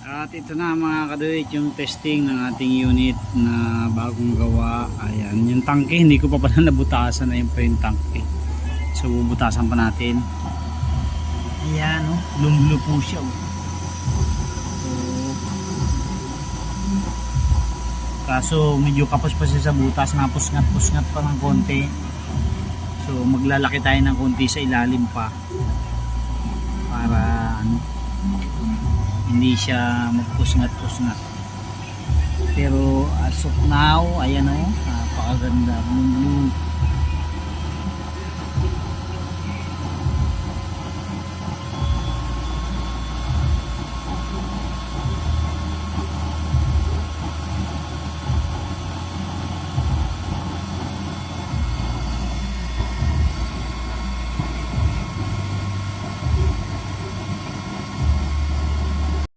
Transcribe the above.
At ito na mga kaduit yung testing ng ating unit na bagong gawa. Ayan, yung tangke hindi ko pa pala nabutasan. Ayun pa yung tangke. So bubutasan pa natin. Ayan oh, lumlo po siya oh. So, kaso medyo kapos pa siya sa butas, napusngat-pusngat pa ng konti. So maglalaki tayo ng konti sa ilalim pa para ano, hindi siya magpusngat-pusngat. Pero as of now, ayan o, napakaganda, blue.